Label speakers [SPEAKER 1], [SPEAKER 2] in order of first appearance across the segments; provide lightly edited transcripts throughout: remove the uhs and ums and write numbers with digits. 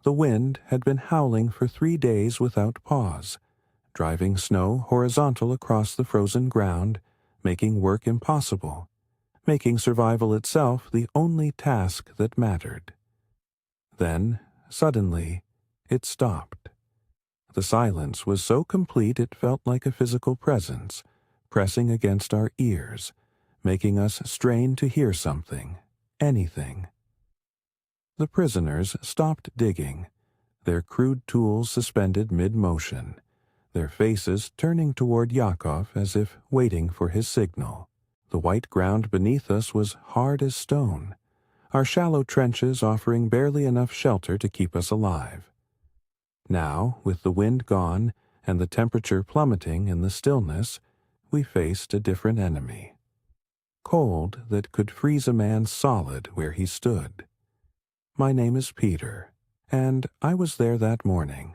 [SPEAKER 1] The wind had been howling for 3 days without pause, driving snow horizontal across the frozen ground, making work impossible, making survival itself the only task that mattered. Then, suddenly, it stopped. The silence was so complete it felt like a physical presence, pressing against our ears, making us strain to hear something, anything. The prisoners stopped digging, their crude tools suspended mid-motion, their faces turning toward Yakov as if waiting for his signal. The white ground beneath us was hard as stone, our shallow trenches offering barely enough shelter to keep us alive. Now, with the wind gone and the temperature plummeting in the stillness, we faced a different enemy. Cold that could freeze a man solid where he stood. My name is Peter, and I was there that morning,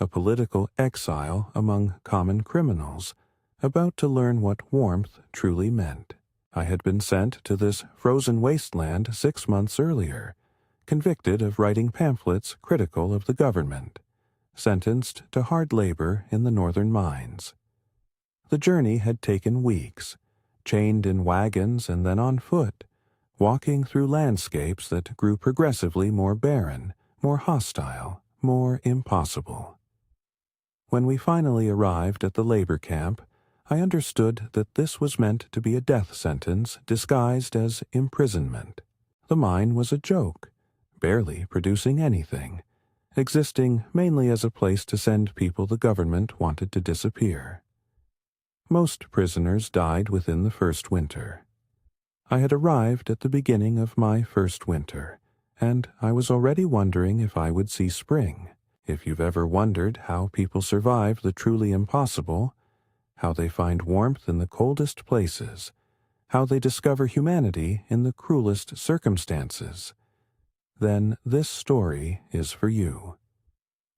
[SPEAKER 1] a political exile among common criminals, about to learn what warmth truly meant. I had been sent to this frozen wasteland 6 months earlier, convicted of writing pamphlets critical of the government, sentenced to hard labor in the northern mines. The journey had taken weeks, chained in wagons and then on foot, walking through landscapes that grew progressively more barren, more hostile, more impossible. When we finally arrived at the labor camp, I understood that this was meant to be a death sentence disguised as imprisonment. The mine was a joke, barely producing anything, existing mainly as a place to send people the government wanted to disappear. Most prisoners died within the first winter. I had arrived at the beginning of my first winter, and I was already wondering if I would see spring. If you've ever wondered how people survive the truly impossible, how they find warmth in the coldest places, how they discover humanity in the cruelest circumstances, then this story is for you.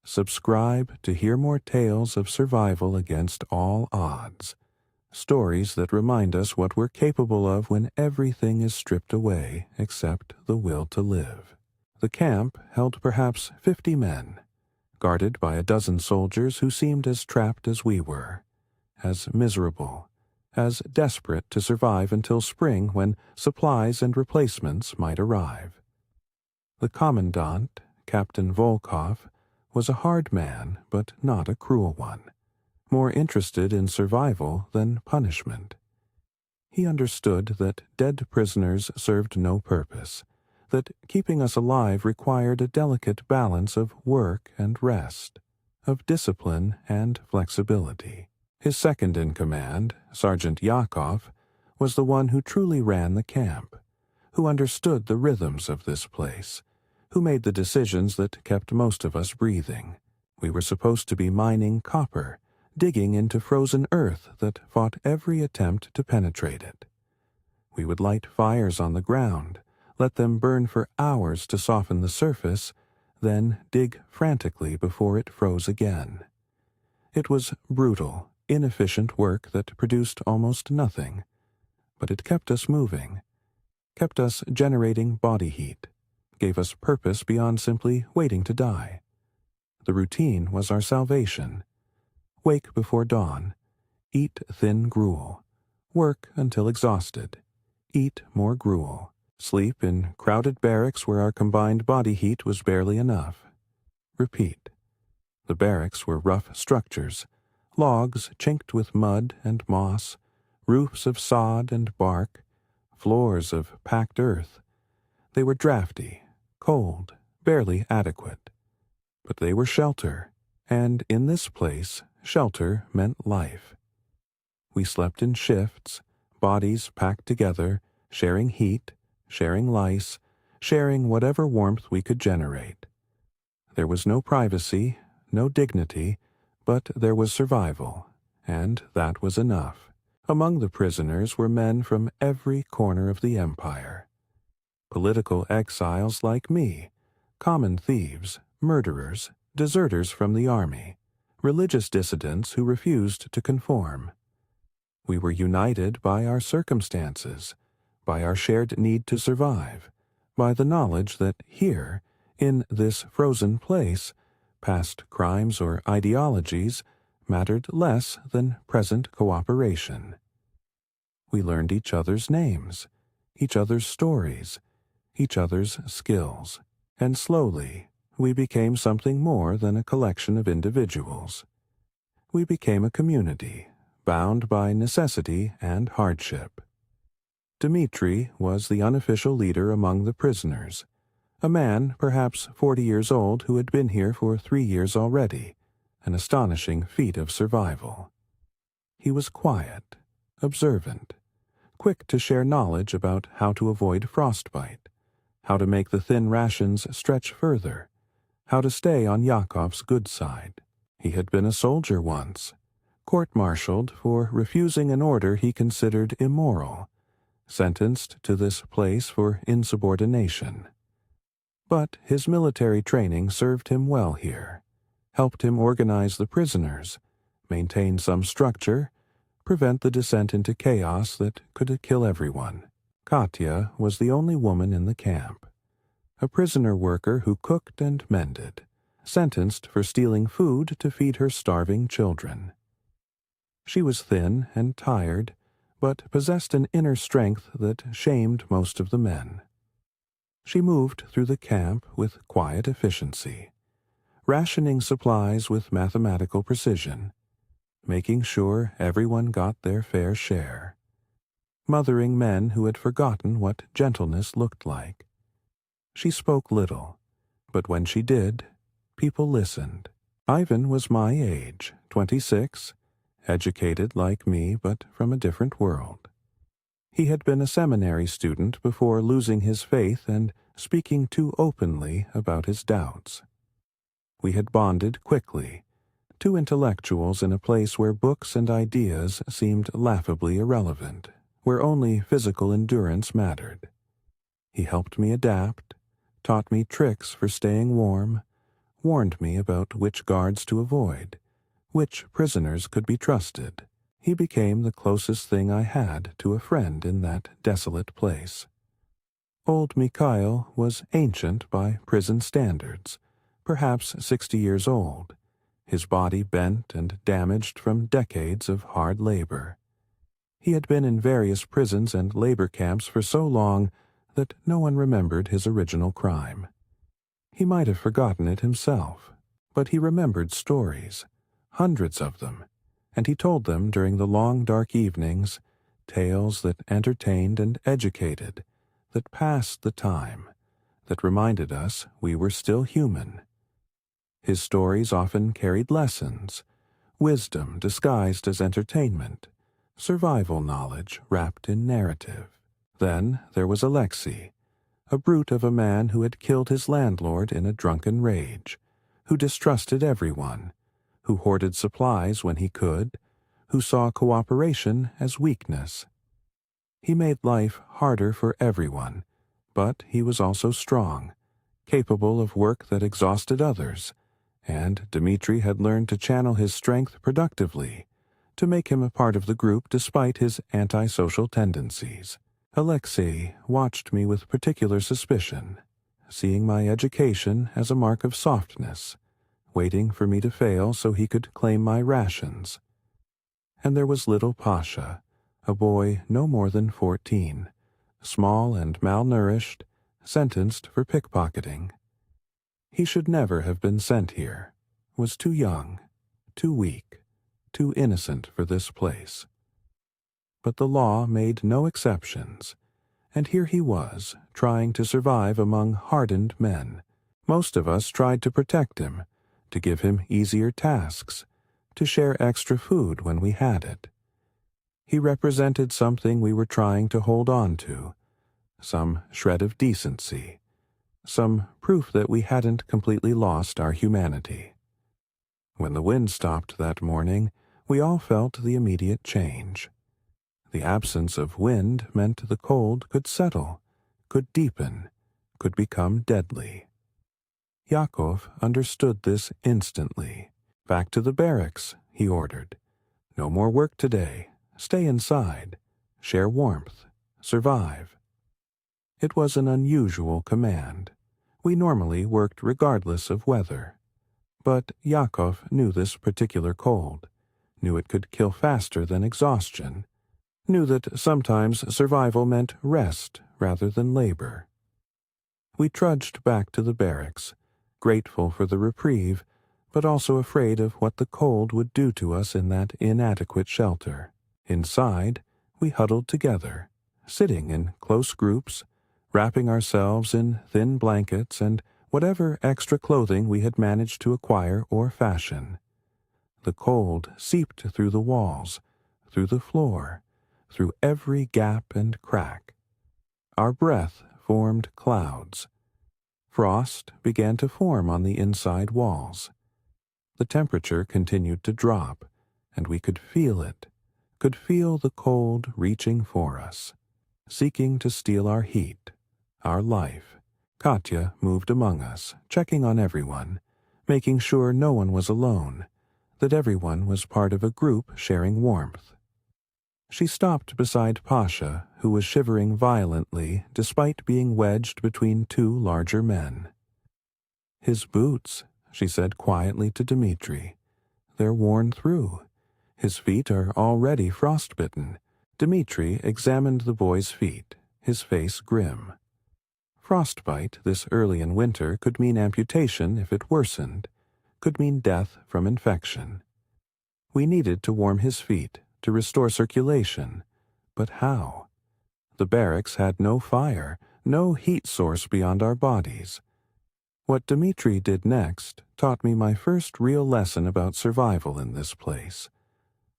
[SPEAKER 1] Subscribe to hear more tales of survival against all odds. Stories that remind us what we're capable of when everything is stripped away except the will to live. The camp held perhaps 50 men, guarded by a dozen soldiers who seemed as trapped as we were, as miserable, as desperate to survive until spring when supplies and replacements might arrive. The commandant, Captain Volkov, was a hard man but not a cruel one, more interested in survival than punishment. He understood that dead prisoners served no purpose, that keeping us alive required a delicate balance of work and rest, of discipline and flexibility. His second in command, Sergeant Yakov, was the one who truly ran the camp, who understood the rhythms of this place, who made the decisions that kept most of us breathing. We were supposed to be mining copper, digging into frozen earth that fought every attempt to penetrate it. We would light fires on the ground, let them burn for hours to soften the surface, then dig frantically before it froze again. It was brutal, inefficient work that produced almost nothing, but it kept us moving, kept us generating body heat, gave us purpose beyond simply waiting to die. The routine was our salvation. Wake before dawn, eat thin gruel, work until exhausted, eat more gruel, sleep in crowded barracks where our combined body heat was barely enough. Repeat. The barracks were rough structures, logs chinked with mud and moss, roofs of sod and bark, floors of packed earth. They were drafty, cold, barely adequate. But they were shelter, and in this place, shelter meant life. We slept in shifts, bodies packed together, sharing heat, sharing lice, sharing whatever warmth we could generate. There was no privacy, no dignity, but there was survival, and that was enough. Among the prisoners were men from every corner of the empire. Political exiles like me, common thieves, murderers, deserters from the army, religious dissidents who refused to conform. We were united by our circumstances, by our shared need to survive, by the knowledge that here, In this frozen place, past crimes or ideologies mattered less than present cooperation. We learned each other's names, each other's stories, each other's skills, and slowly we became something more than a collection of individuals. We became a community, bound by necessity and hardship. Dmitri was the unofficial leader among the prisoners, a man perhaps 40 years old who had been here for 3 years already, an astonishing feat of survival. He was quiet, observant, quick to share knowledge about how to avoid frostbite, how to make the thin rations stretch further, how to stay on Yakov's good side. He had been a soldier once, court-martialed for refusing an order he considered immoral, sentenced to this place for insubordination. But his military training served him well here, helped him organize the prisoners, maintain some structure, prevent the descent into chaos that could kill everyone. Katya was the only woman in the camp, a prisoner worker who cooked and mended, sentenced for stealing food to feed her starving children. She was thin and tired, but possessed an inner strength that shamed most of the men. She moved through the camp with quiet efficiency, rationing supplies with mathematical precision, making sure everyone got their fair share, mothering men who had forgotten what gentleness looked like. She spoke little, but when she did, people listened. Ivan was my age, 26, educated like me but from a different world. He had been a seminary student before losing his faith and speaking too openly about his doubts. We had bonded quickly, two intellectuals in a place where books and ideas seemed laughably irrelevant, where only physical endurance mattered. He helped me adapt, taught me tricks for staying warm, warned me about which guards to avoid, which prisoners could be trusted. He became the closest thing I had to a friend in that desolate place. Old Mikhail was ancient by prison standards, perhaps 60 years old, his body bent and damaged from decades of hard labor. He had been in various prisons and labor camps for so long that no one remembered his original crime. He might have forgotten it himself, but he remembered stories, hundreds of them, and he told them during the long dark evenings, tales that entertained and educated, that passed the time, that reminded us we were still human. His stories often carried lessons, wisdom disguised as entertainment, survival knowledge wrapped in narrative. Then there was Alexei, a brute of a man who had killed his landlord in a drunken rage, who distrusted everyone, who hoarded supplies when he could, who saw cooperation as weakness. He made life harder for everyone, but he was also strong, capable of work that exhausted others, and Dmitri had learned to channel his strength productively, to make him a part of the group despite his antisocial tendencies. Alexei watched me with particular suspicion, seeing my education as a mark of softness, waiting for me to fail so he could claim my rations. And there was little Pasha, a boy no more than 14, small and malnourished, sentenced for pickpocketing. He should never have been sent here, was too young, too weak, too innocent for this place. But the law made no exceptions, and here he was, trying to survive among hardened men. Most of us tried to protect him, to give him easier tasks, to share extra food when we had it. He represented something we were trying to hold on to, some shred of decency, some proof that we hadn't completely lost our humanity. When the wind stopped that morning, we all felt the immediate change. The absence of wind meant the cold could settle, could deepen, could become deadly. Yakov understood this instantly. "Back to the barracks," he ordered. "No more work today. Stay inside. Share warmth. Survive." It was an unusual command. We normally worked regardless of weather. But Yakov knew this particular cold, knew it could kill faster than exhaustion, knew that sometimes survival meant rest rather than labor. We trudged back to the barracks, grateful for the reprieve, but also afraid of what the cold would do to us in that inadequate shelter. Inside, we huddled together, sitting in close groups, wrapping ourselves in thin blankets and whatever extra clothing we had managed to acquire or fashion. The cold seeped through the walls, through the floor, through every gap and crack. Our breath formed clouds. Frost began to form on the inside walls. The temperature continued to drop, and we could feel it, could feel the cold reaching for us, seeking to steal our heat, our life. Katya moved among us, checking on everyone, making sure no one was alone, that everyone was part of a group sharing warmth. She stopped beside Pasha, who was shivering violently despite being wedged between two larger men. "His boots," she said quietly to Dmitri. "They're worn through. His feet are already frostbitten." Dmitri examined the boy's feet, his face grim. Frostbite this early in winter could mean amputation if it worsened, could mean death from infection. We needed to warm his feet, to restore circulation. But how? The barracks had no fire, no heat source beyond our bodies. What Dmitri did next taught me my first real lesson about survival in this place,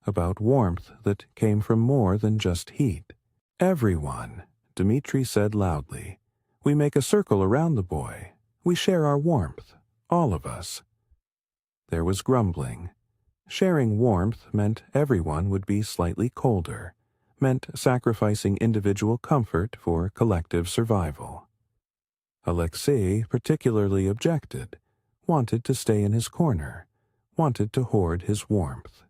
[SPEAKER 1] about warmth that came from more than just heat. "Everyone," Dmitri said loudly. "We make a circle around the boy. We share our warmth, all of us." There was grumbling. Sharing warmth meant everyone would be slightly colder, meant sacrificing individual comfort for collective survival. Alexei particularly objected, wanted to stay in his corner, wanted to hoard his warmth.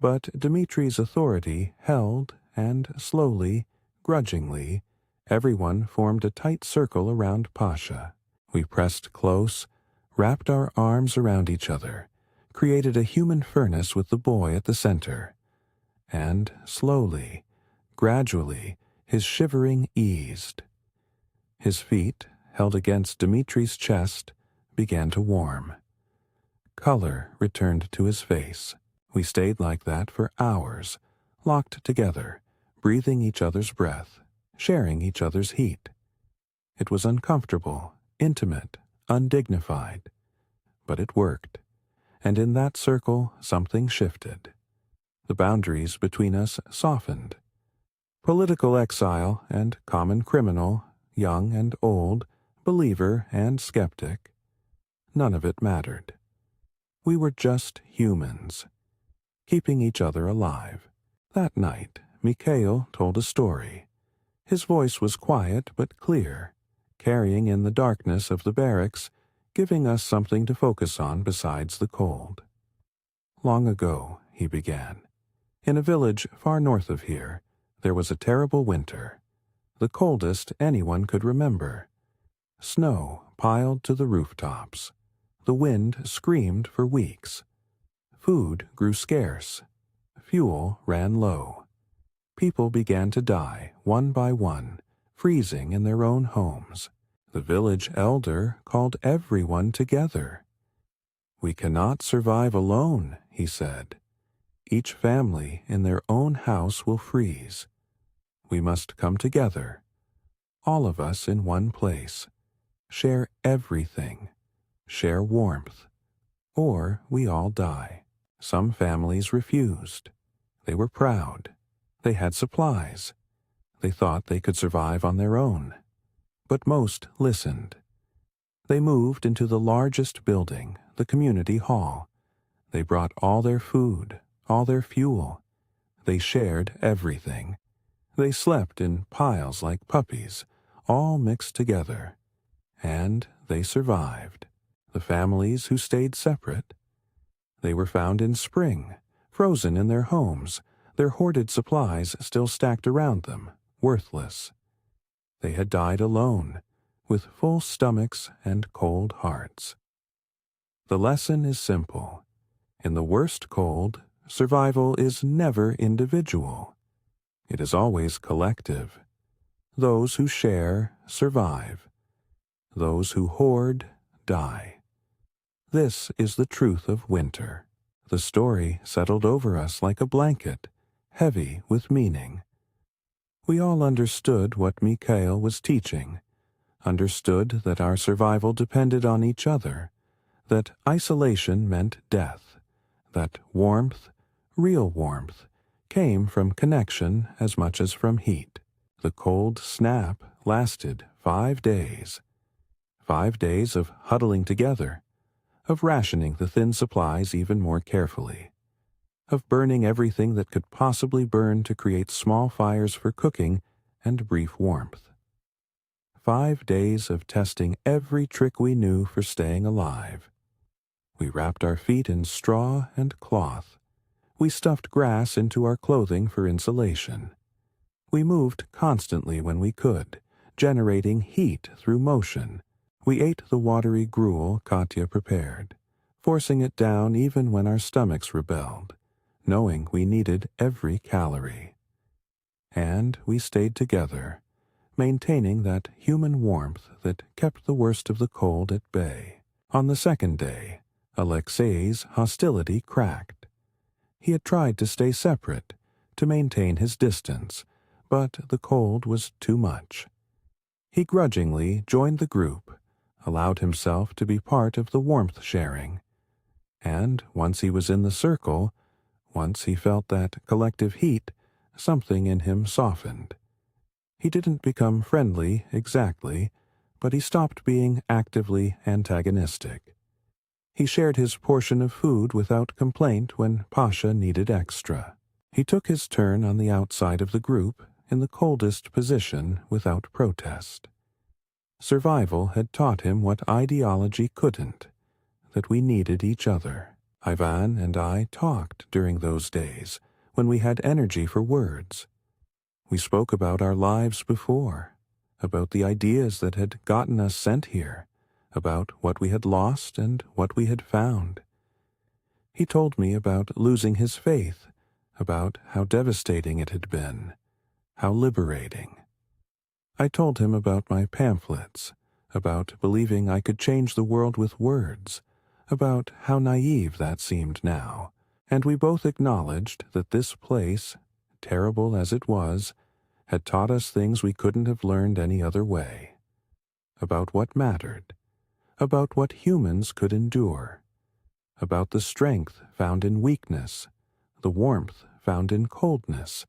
[SPEAKER 1] But Dmitri's authority held, and slowly, grudgingly, everyone formed a tight circle around Pasha. We pressed close, wrapped our arms around each other, created a human furnace with the boy at the center. And slowly, gradually, his shivering eased. His feet, held against Dmitri's chest, began to warm. Color returned to his face. We stayed like that for hours, locked together, breathing each other's breath, sharing each other's heat. It was uncomfortable, intimate, undignified, but it worked. And in that circle something shifted. The boundaries between us softened. Political exile and common criminal, young and old, believer and skeptic, none of it mattered. We were just humans, keeping each other alive. That night, Mikhail told a story. His voice was quiet but clear, carrying in the darkness of the barracks, giving us something to focus on besides the cold. "Long ago," he began, "in a village far north of here, there was a terrible winter, the coldest anyone could remember. Snow piled to the rooftops. The wind screamed for weeks. Food grew scarce. Fuel ran low. People began to die, one by one, freezing in their own homes. The village elder called everyone together. 'We cannot survive alone,' he said. 'Each family in their own house will freeze. We must come together, all of us in one place, share everything, share warmth, or we all die.' Some families refused. They were proud. They had supplies. They thought they could survive on their own. But most listened. They moved into the largest building, the community hall. They brought all their food, all their fuel. They shared everything. They slept in piles like puppies, all mixed together. And they survived. The families who stayed separate, they were found in spring, frozen in their homes, their hoarded supplies still stacked around them, worthless. They had died alone, with full stomachs and cold hearts. The lesson is simple. In the worst cold, survival is never individual. It is always collective. Those who share survive. Those who hoard die. This is the truth of winter. The story settled over us like a blanket, heavy with meaning. We all understood what Mikhail was teaching, understood that our survival depended on each other, that isolation meant death, that warmth, real warmth, came from connection as much as from heat. The cold snap lasted 5 days. 5 days of huddling together, of rationing the thin supplies even more carefully, of burning everything that could possibly burn to create small fires for cooking and brief warmth. 5 days of testing every trick we knew for staying alive. We wrapped our feet in straw and cloth. We stuffed grass into our clothing for insulation. We moved constantly when we could, generating heat through motion. We ate the watery gruel Katya prepared, forcing it down even when our stomachs rebelled, knowing we needed every calorie. And we stayed together, maintaining that human warmth that kept the worst of the cold at bay. On the second day, Alexei's hostility cracked. He had tried to stay separate, to maintain his distance, but the cold was too much. He grudgingly joined the group, allowed himself to be part of the warmth sharing. And once he was in the circle, once he felt that collective heat, something in him softened. He didn't become friendly exactly, but he stopped being actively antagonistic. He shared his portion of food without complaint when Pasha needed extra. He took his turn on the outside of the group in the coldest position without protest. Survival had taught him what ideology couldn't, that we needed each other. Ivan and I talked during those days when we had energy for words. We spoke about our lives before, about the ideas that had gotten us sent here, about what we had lost and what we had found. He told me about losing his faith, about how devastating it had been, how liberating. I told him about my pamphlets, about believing I could change the world with words, about how naive that seemed now, and we both acknowledged that this place, terrible as it was, had taught us things we couldn't have learned any other way, about what mattered, about what humans could endure, about the strength found in weakness, the warmth found in coldness,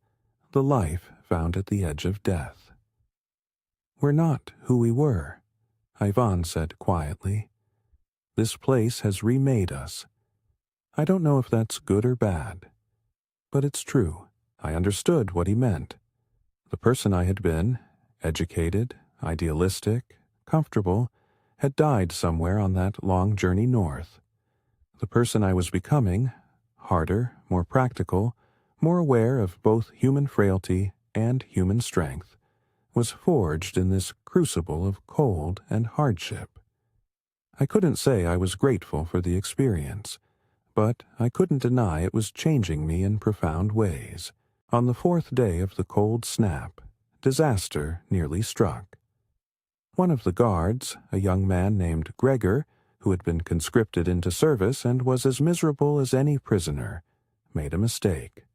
[SPEAKER 1] the life found at the edge of death. We're not who we were, Ivan said quietly. This place has remade us. I don't know if that's good or bad, but it's true. I understood what he meant. The person I had been, educated, idealistic, comfortable, had died somewhere on that long journey north. The person I was becoming, harder, more practical, more aware of both human frailty and human strength, was forged in this crucible of cold and hardship. I couldn't say I was grateful for the experience, but I couldn't deny it was changing me in profound ways. On the 4th day of the cold snap, disaster nearly struck. One of the guards, a young man named Gregor, who had been conscripted into service and was as miserable as any prisoner, made a mistake.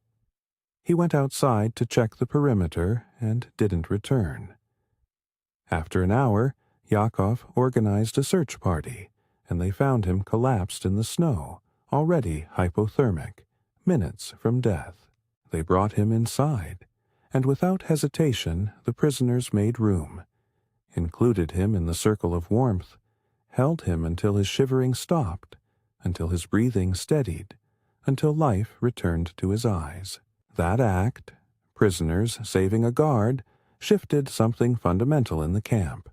[SPEAKER 1] He went outside to check the perimeter and didn't return. After an hour, Yakov organized a search party, and they found him collapsed in the snow, already hypothermic, minutes from death. They brought him inside, and without hesitation the prisoners made room, included him in the circle of warmth, held him until his shivering stopped, until his breathing steadied, until life returned to his eyes. That act, prisoners saving a guard, shifted something fundamental in the camp.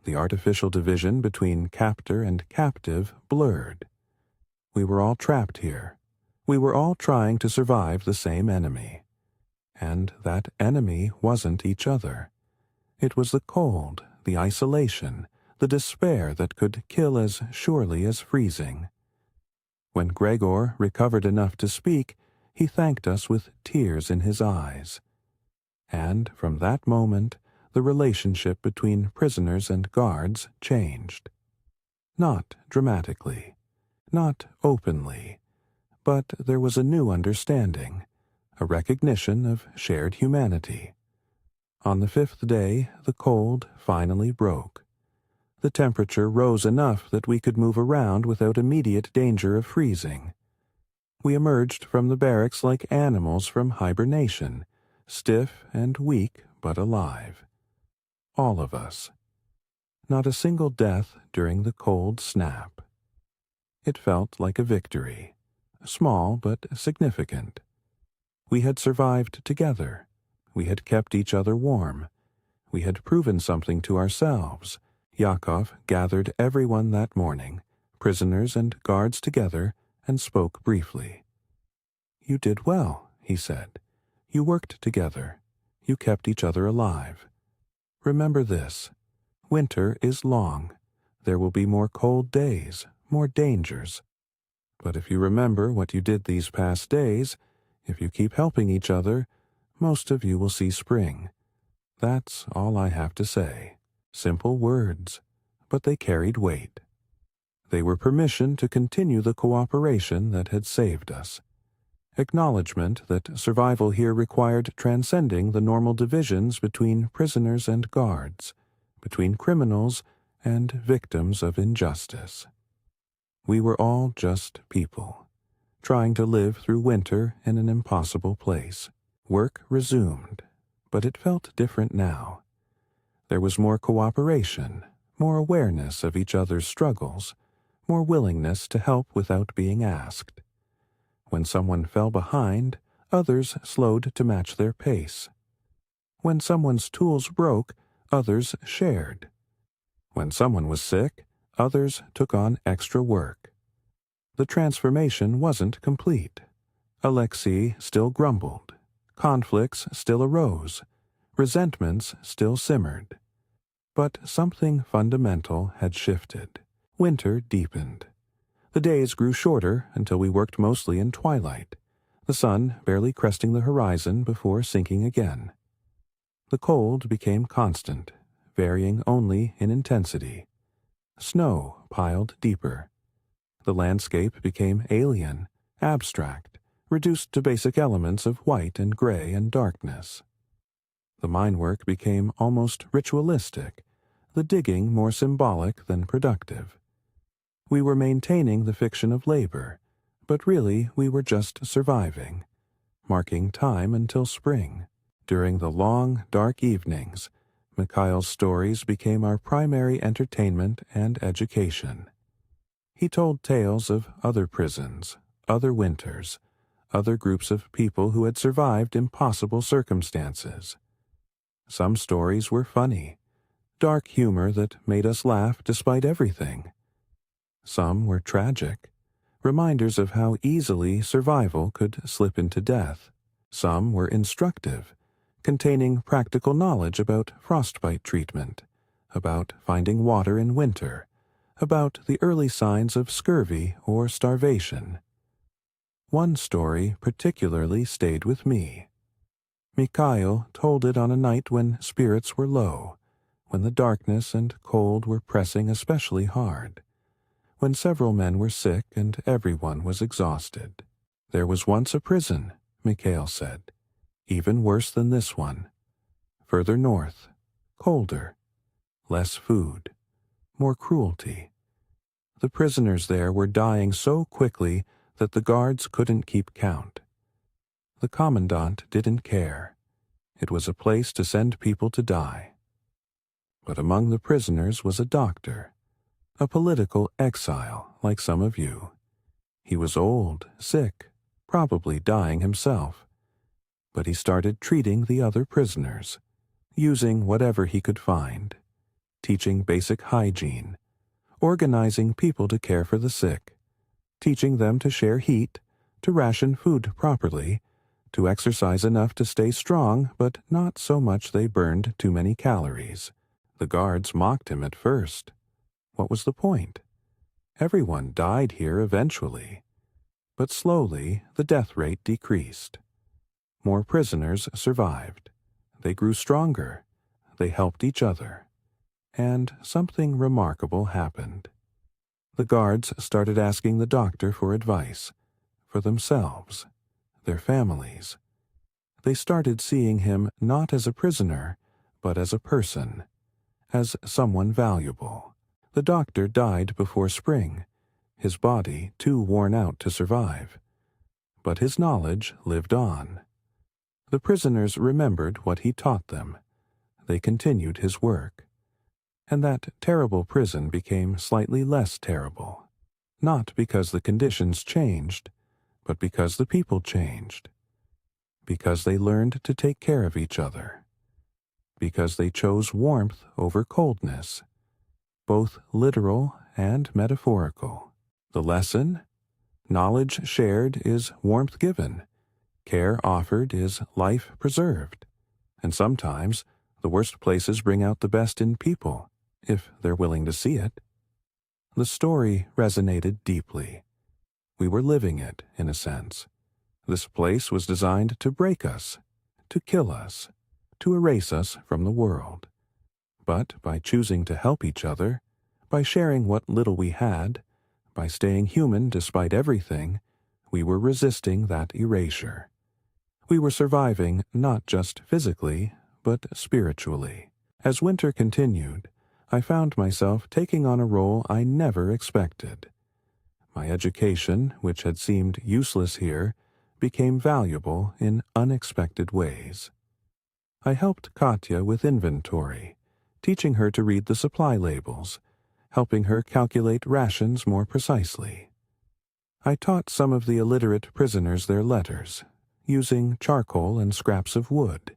[SPEAKER 1] The artificial division between captor and captive blurred. We were all trapped here. We were all trying to survive the same enemy. And that enemy wasn't each other. It was the cold the isolation, the despair that could kill as surely as freezing. When Gregor recovered enough to speak, he thanked us with tears in his eyes. And from that moment, the relationship between prisoners and guards changed. Not dramatically, not openly, but there was a new understanding, a recognition of shared humanity. On the 5th day, the cold finally broke. The temperature rose enough that we could move around without immediate danger of freezing. We emerged from the barracks like animals from hibernation, stiff and weak but alive. All of us. Not a single death during the cold snap. It felt like a victory, small but significant. We had survived together. We had kept each other warm. We had proven something to ourselves. Yakov gathered everyone that morning, prisoners and guards together, and spoke briefly. "You did well," he said. "You worked together. You kept each other alive. Remember this. Winter is long. There will be more cold days, more dangers. But if you remember what you did these past days, if you keep helping each other, most of you will see spring. That's all I have to say." Simple words, but they carried weight. They were permission to continue the cooperation that had saved us. Acknowledgement that survival here required transcending the normal divisions between prisoners and guards, between criminals and victims of injustice. We were all just people, trying to live through winter in an impossible place. Work resumed, but it felt different now. There was more cooperation, more awareness of each other's struggles, more willingness to help without being asked. When someone fell behind, others slowed to match their pace. When someone's tools broke, others shared. When someone was sick, others took on extra work. The transformation wasn't complete. Alexei still grumbled. Conflicts still arose. Resentments still simmered. But something fundamental had shifted. Winter deepened. The days grew shorter until we worked mostly in twilight, the sun barely cresting the horizon before sinking again. The cold became constant, varying only in intensity. Snow piled deeper. The landscape became alien, abstract, reduced to basic elements of white and gray and darkness. The mine work became almost ritualistic, the digging more symbolic than productive. We were maintaining the fiction of labor, but really we were just surviving, marking time until spring. During the long, dark evenings, Mikhail's stories became our primary entertainment and education. He told tales of other prisons, other winters, other groups of people who had survived impossible circumstances. Some stories were funny, dark humor that made us laugh despite everything. Some were tragic, reminders of how easily survival could slip into death. Some were instructive, containing practical knowledge about frostbite treatment, about finding water in winter, about the early signs of scurvy or starvation. One story particularly stayed with me. Mikhail told it on a night when spirits were low, when the darkness and cold were pressing especially hard, when several men were sick and everyone was exhausted. "There was once a prison," Mikhail said, "even worse than this one. Further north, colder, less food, more cruelty. The prisoners there were dying so quickly that the guards couldn't keep count. The commandant didn't care. It was a place to send people to die. But among the prisoners was a doctor, a political exile like some of you. He was old, sick, probably dying himself. But he started treating the other prisoners, using whatever he could find, teaching basic hygiene, organizing people to care for the sick, teaching them to share heat, to ration food properly, to exercise enough to stay strong but not so much they burned too many calories. The guards mocked him at first. What was the point? Everyone died here eventually. But slowly the death rate decreased. More prisoners survived. They grew stronger. They helped each other. And something remarkable happened. The guards started asking the doctor for advice, for themselves, their families. They started seeing him not as a prisoner, but as a person, as someone valuable. The doctor died before spring, his body too worn out to survive. But his knowledge lived on. The prisoners remembered what he taught them. They continued his work. And that terrible prison became slightly less terrible, not because the conditions changed, but because the people changed, because they learned to take care of each other, because they chose warmth over coldness, both literal and metaphorical. The lesson? Knowledge shared is warmth given, care offered is life preserved, and sometimes the worst places bring out the best in people, if they're willing to see it. The story resonated deeply. We were living it, in a sense. This place was designed to break us, to kill us, to erase us from the world. But by choosing to help each other, by sharing what little we had, by staying human despite everything, we were resisting that erasure. We were surviving not just physically, but spiritually. As winter continued, I found myself taking on a role I never expected. My education, which had seemed useless here, became valuable in unexpected ways. I helped Katya with inventory, teaching her to read the supply labels, helping her calculate rations more precisely. I taught some of the illiterate prisoners their letters, using charcoal and scraps of wood,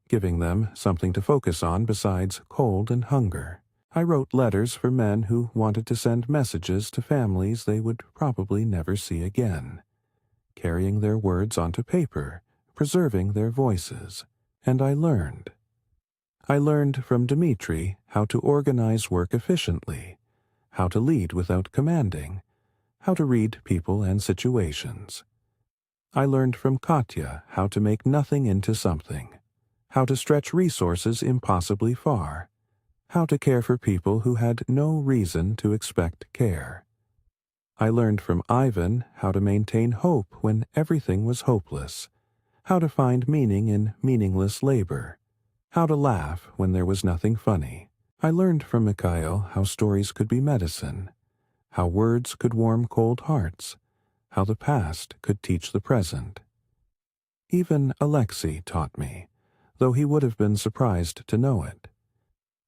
[SPEAKER 1] giving them something to focus on besides cold and hunger. I wrote letters for men who wanted to send messages to families they would probably never see again, carrying their words onto paper, preserving their voices. And I learned. I learned from Dmitri how to organize work efficiently, how to lead without commanding, how to read people and situations. I learned from Katya how to make nothing into something, how to stretch resources impossibly far, how to care for people who had no reason to expect care. I learned from Ivan how to maintain hope when everything was hopeless, how to find meaning in meaningless labor, how to laugh when there was nothing funny. I learned from Mikhail how stories could be medicine, how words could warm cold hearts, how the past could teach the present. Even Alexei taught me, though he would have been surprised to know it.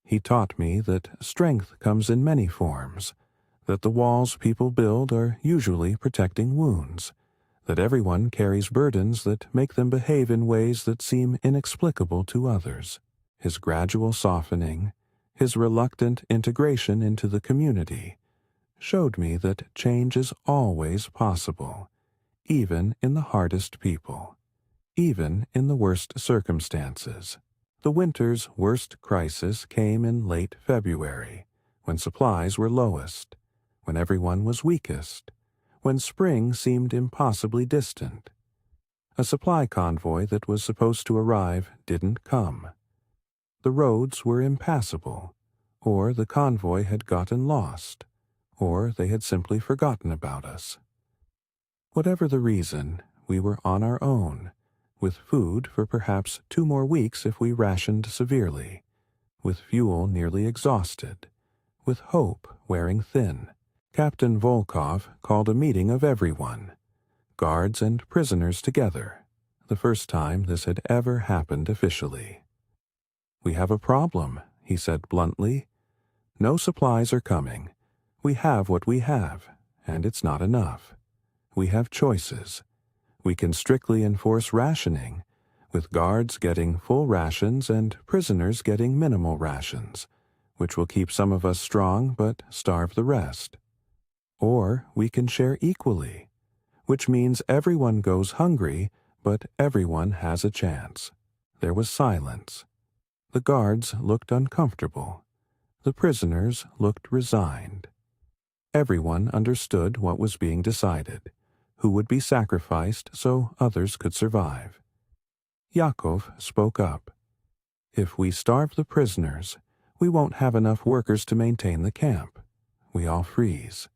[SPEAKER 1] He taught me that strength comes in many forms, that the walls people build are usually protecting wounds, that everyone carries burdens that make them behave in ways that seem inexplicable to others. His gradual softening, his reluctant integration into the community, showed me that change is always possible, even in the hardest people, even in the worst circumstances. The winter's worst crisis came in late February, when supplies were lowest, when everyone was weakest, when spring seemed impossibly distant. A supply convoy that was supposed to arrive didn't come. The roads were impassable, or the convoy had gotten lost, or they had simply forgotten about us. Whatever the reason, we were on our own, with food for perhaps 2 more weeks if we rationed severely, with fuel nearly exhausted, with hope wearing thin. Captain Volkov called a meeting of everyone, guards and prisoners together, the first time this had ever happened officially. "We have a problem," he said bluntly. "No supplies are coming. We have what we have, and it's not enough. We have choices. We can strictly enforce rationing, with guards getting full rations and prisoners getting minimal rations, which will keep some of us strong but starve the rest. Or we can share equally, which means everyone goes hungry, but everyone has a chance." There was silence. The guards looked uncomfortable. The prisoners looked resigned. Everyone understood what was being decided, who would be sacrificed so others could survive. Yakov spoke up. "If we starve the prisoners, we won't have enough workers to maintain the camp. We all freeze.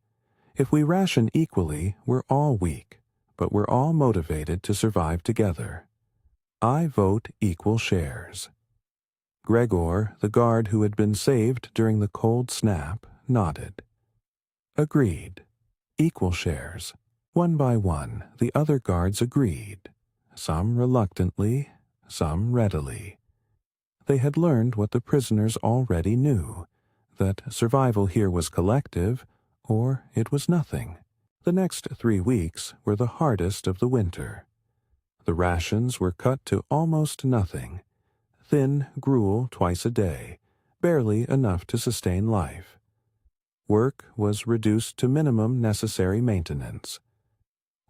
[SPEAKER 1] If we ration equally, we're all weak, but we're all motivated to survive together. I vote equal shares." Gregor, the guard who had been saved during the cold snap, nodded. "Agreed. Equal shares." One by one, the other guards agreed, some reluctantly, some readily. They had learned what the prisoners already knew, that survival here was collective, or it was nothing. The next 3 weeks were the hardest of the winter. The rations were cut to almost nothing. Thin gruel twice a day, barely enough to sustain life. Work was reduced to minimum necessary maintenance.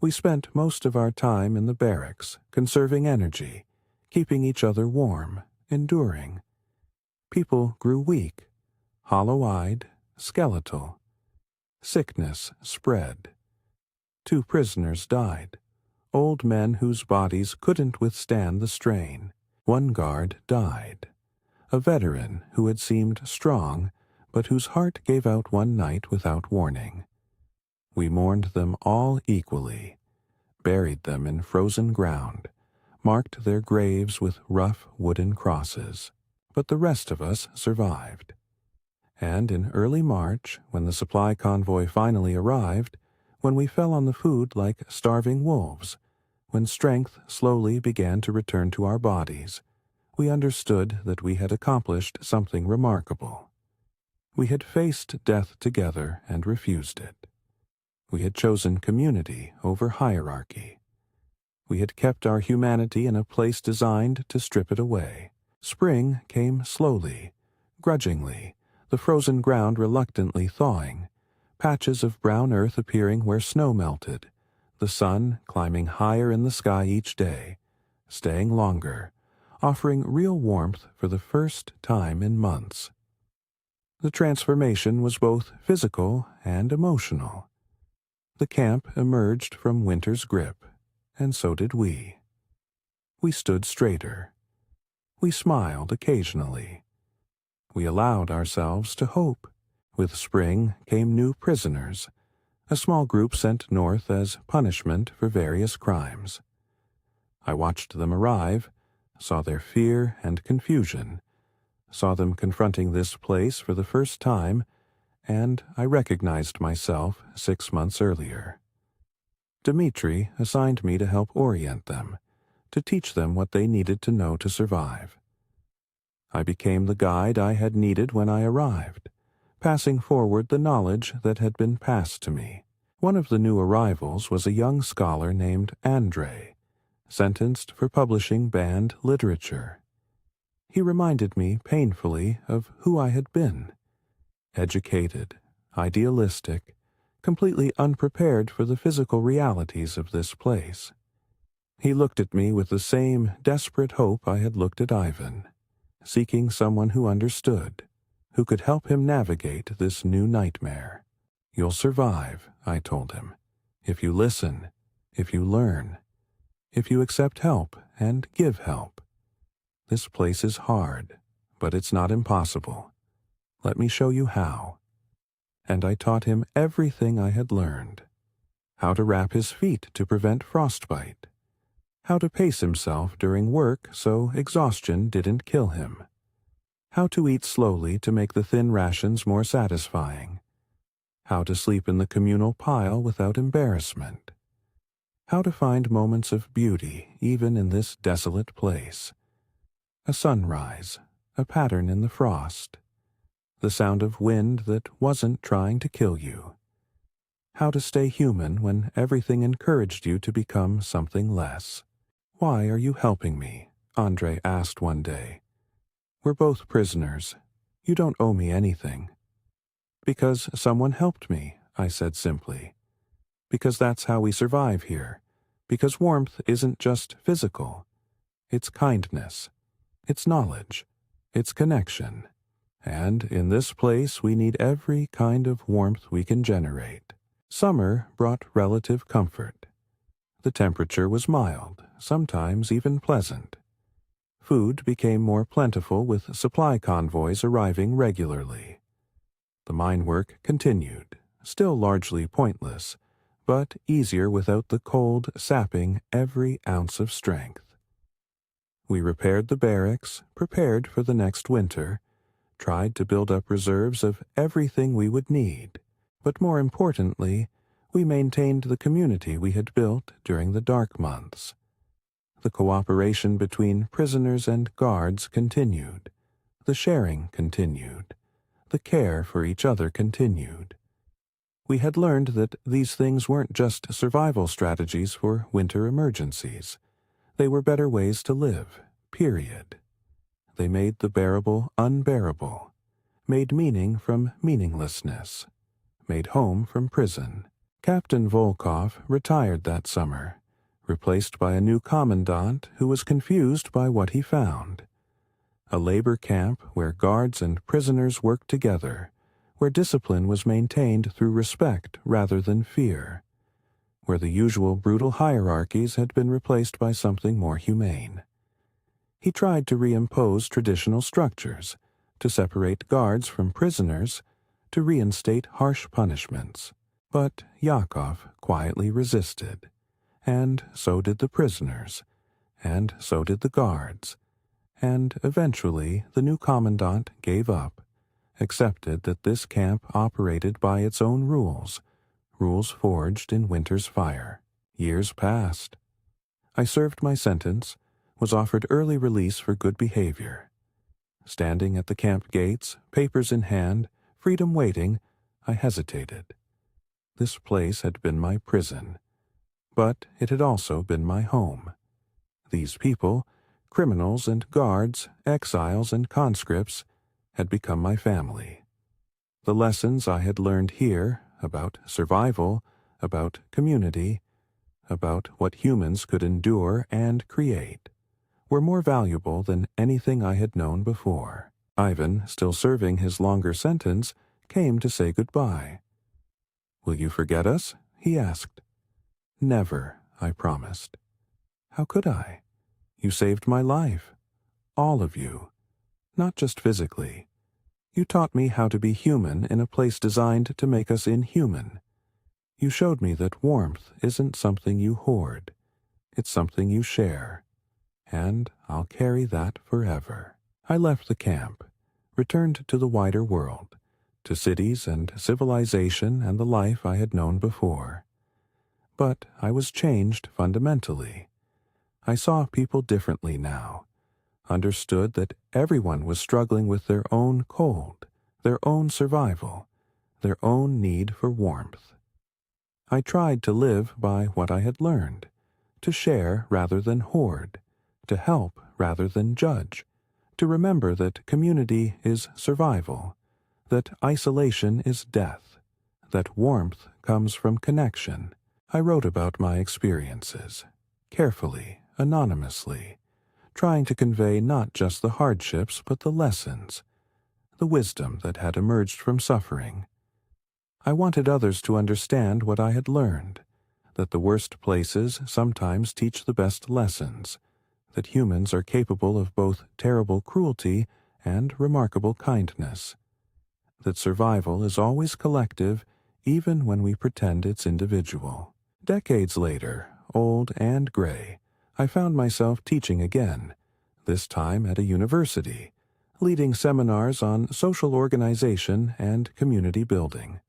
[SPEAKER 1] We spent most of our time in the barracks, conserving energy, keeping each other warm, enduring. People grew weak, hollow-eyed, skeletal. Sickness spread. 2 prisoners died, old men whose bodies couldn't withstand the strain. 1 guard died, a veteran who had seemed strong, but whose heart gave out one night without warning. We mourned them all equally, buried them in frozen ground, marked their graves with rough wooden crosses. But the rest of us survived. And in early March, when the supply convoy finally arrived, when we fell on the food like starving wolves, when strength slowly began to return to our bodies, we understood that we had accomplished something remarkable. We had faced death together and refused it. We had chosen community over hierarchy. We had kept our humanity in a place designed to strip it away. Spring came slowly, grudgingly, the frozen ground reluctantly thawing, patches of brown earth appearing where snow melted, the sun climbing higher in the sky each day, staying longer, offering real warmth for the first time in months. The transformation was both physical and emotional. The camp emerged from winter's grip, and so did we. We stood straighter. We smiled occasionally. We allowed ourselves to hope. With spring came new prisoners, a small group sent north as punishment for various crimes. I watched them arrive, saw their fear and confusion, saw them confronting this place for the first time, and I recognized myself 6 months earlier. Dmitri assigned me to help orient them, to teach them what they needed to know to survive. I became the guide I had needed when I arrived, passing forward the knowledge that had been passed to me. One of the new arrivals was a young scholar named Andrei, sentenced for publishing banned literature. He reminded me painfully of who I had been. Educated, idealistic, completely unprepared for the physical realities of this place. He looked at me with the same desperate hope I had looked at Ivan, seeking someone who understood, who could help him navigate this new nightmare. "You'll survive," I told him, "if you listen, if you learn, if you accept help and give help. This place is hard, but it's not impossible. Let me show you how." And I taught him everything I had learned. How to wrap his feet to prevent frostbite. How to pace himself during work so exhaustion didn't kill him. How to eat slowly to make the thin rations more satisfying. How to sleep in the communal pile without embarrassment. How to find moments of beauty even in this desolate place. A sunrise, a pattern in the frost. The sound of wind that wasn't trying to kill you. How to stay human when everything encouraged you to become something less. "Why are you helping me?" Andrei asked one day. "We're both prisoners. You don't owe me anything." "Because someone helped me," I said simply. "Because that's how we survive here. Because warmth isn't just physical. It's kindness. It's knowledge. It's connection. And in this place we need every kind of warmth we can generate. Summer brought relative comfort. The temperature was mild, sometimes even pleasant. Food became more plentiful with supply convoys arriving regularly. The mine work continued, still largely pointless, but easier without the cold sapping every ounce of strength. We repaired the barracks, prepared for the next winter, tried to build up reserves of everything we would need, but more importantly, we maintained the community we had built during the dark months. The cooperation between prisoners and guards continued. The sharing continued. The care for each other continued. We had learned that these things weren't just survival strategies for winter emergencies. They were better ways to live, period. They made the bearable unbearable, made meaning from meaninglessness, made home from prison. Captain Volkov retired that summer, replaced by a new commandant who was confused by what he found. A labor camp where guards and prisoners worked together, where discipline was maintained through respect rather than fear, where the usual brutal hierarchies had been replaced by something more humane. He tried to reimpose traditional structures, to separate guards from prisoners, to reinstate harsh punishments. But Yakov quietly resisted, and so did the prisoners, and so did the guards, and eventually the new commandant gave up, accepted that this camp operated by its own rules, rules forged in winter's fire. Years passed. I served my sentence, was offered early release for good behavior. Standing at the camp gates, papers in hand, freedom waiting, I hesitated. This place had been my prison, but it had also been my home. These people, criminals and guards, exiles and conscripts, had become my family. The lessons I had learned here about survival, about community, about what humans could endure and create, were more valuable than anything I had known before. Ivan, still serving his longer sentence, came to say goodbye. "Will you forget us?" he asked. "Never," I promised. "How could I? You saved my life. All of you. Not just physically. You taught me how to be human in a place designed to make us inhuman. You showed me that warmth isn't something you hoard. It's something you share. And I'll carry that forever." I left the camp, returned to the wider world, to cities and civilization and the life I had known before. But I was changed fundamentally. I saw people differently now, understood that everyone was struggling with their own cold, their own survival, their own need for warmth. I tried to live by what I had learned, to share rather than hoard, to help rather than judge, to remember that community is survival, that isolation is death, that warmth comes from connection. I wrote about my experiences, carefully, anonymously, trying to convey not just the hardships but the lessons, the wisdom that had emerged from suffering. I wanted others to understand what I had learned, that the worst places sometimes teach the best lessons, that humans are capable of both terrible cruelty and remarkable kindness, that survival is always collective even when we pretend it's individual. Decades later, old and gray, I found myself teaching again, this time at a university, leading seminars on social organization and community building.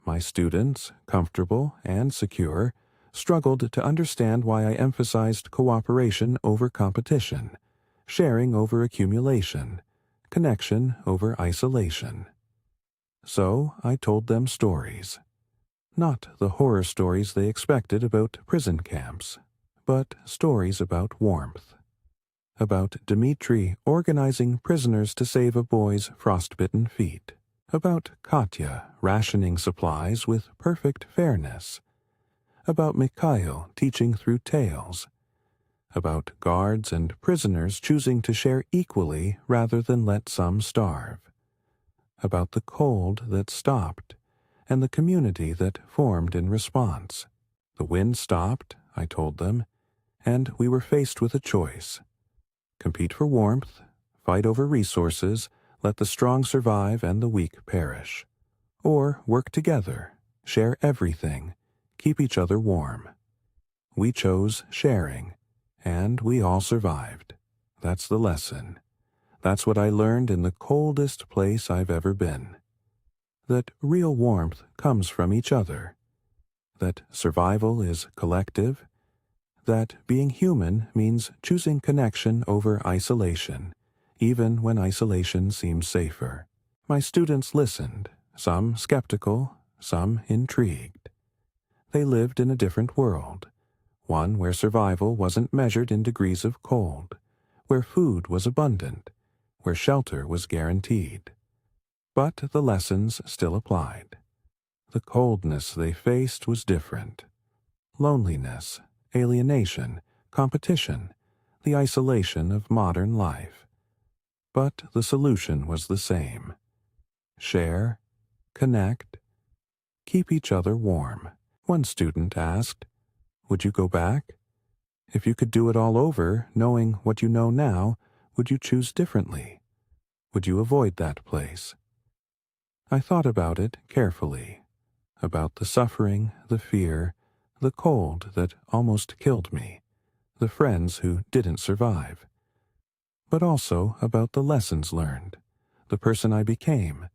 [SPEAKER 1] My students, comfortable and secure, struggled to understand why I emphasized cooperation over competition, sharing over accumulation, connection over isolation. So I told them stories. Not the horror stories they expected about prison camps, but stories about warmth. About Dmitri organizing prisoners to save a boy's frostbitten feet. About Katya rationing supplies with perfect fairness. About Mikhail teaching through tales. About guards and prisoners choosing to share equally rather than let some starve. about the cold that stopped, and the community that formed in response. The wind stopped, I told them, and we were faced with a choice. Compete for warmth, fight over resources, let the strong survive and the weak perish. Or work together, share everything, keep each other warm. We chose sharing, and we all survived. That's the lesson. That's what I learned in the coldest place I've ever been. That real warmth comes from each other. That survival is collective. That being human means choosing connection over isolation, even when isolation seems safer. My students listened, some skeptical, some intrigued. They lived in a different world, one where survival wasn't measured in degrees of cold, where food was abundant, where shelter was guaranteed. But the lessons still applied. The coldness they faced was different. Loneliness, alienation, competition, the isolation of modern life. But the solution was the same. Share, connect, keep each other warm. One student asked, "Would you go back? If you could do it all over, knowing what you know now, would you choose differently? Would you avoid that place?" I thought about it carefully, about the suffering, the fear, the cold that almost killed me, the friends who didn't survive, but also about the lessons learned, the person I became,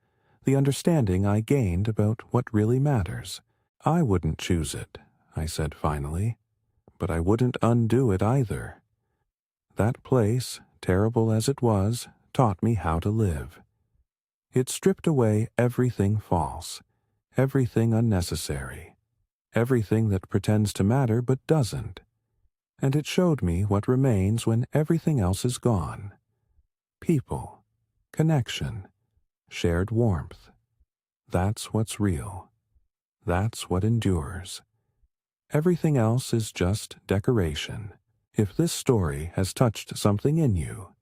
[SPEAKER 1] the understanding I gained about what really matters. I wouldn't choose it, I said finally, but I wouldn't undo it either. That place, terrible as it was, taught me how to live. It stripped away everything false, everything unnecessary, everything that pretends to matter but doesn't, and it showed me what remains when everything else is gone. People, connection, shared warmth. That's what's real. That's what endures. Everything else is just decoration. If this story has touched something in you,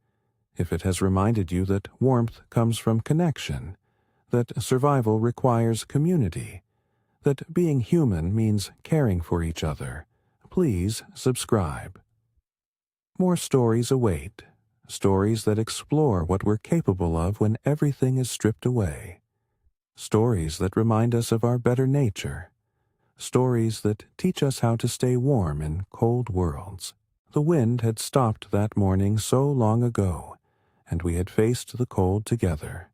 [SPEAKER 1] if it has reminded you that warmth comes from connection, that survival requires community, that being human means caring for each other, please subscribe. More stories await, stories that explore what we're capable of when everything is stripped away, stories that remind us of our better nature, stories that teach us how to stay warm in cold worlds. The wind had stopped that morning so long ago, and we had faced the cold together.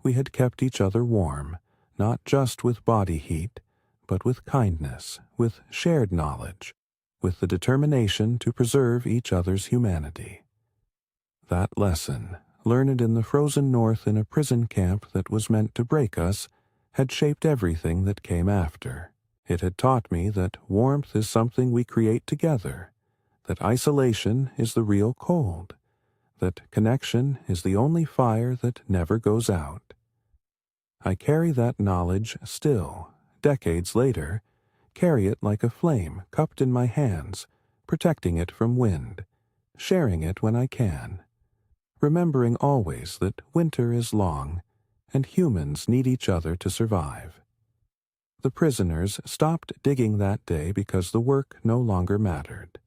[SPEAKER 1] We had kept each other warm, not just with body heat, but with kindness, with shared knowledge, with the determination to preserve each other's humanity. That lesson, learned in the frozen north in a prison camp that was meant to break us, had shaped everything that came after. It had taught me that warmth is something we create together, that isolation is the real cold, that connection is the only fire that never goes out. I carry that knowledge still, decades later, carry it like a flame cupped in my hands, protecting it from wind, sharing it when I can, remembering always that winter is long and humans need each other to survive. The prisoners stopped digging that day because the work no longer mattered.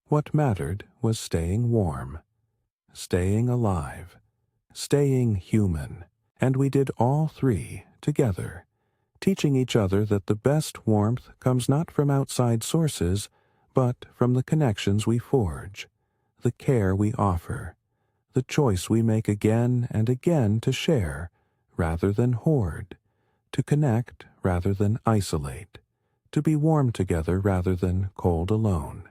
[SPEAKER 1] What mattered was staying warm, staying alive, staying human, and we did all three together, teaching each other that the best warmth comes not from outside sources, but from the connections we forge, the care we offer, the choice we make again and again to share rather than hoard, to connect rather than isolate, to be warm together rather than cold alone.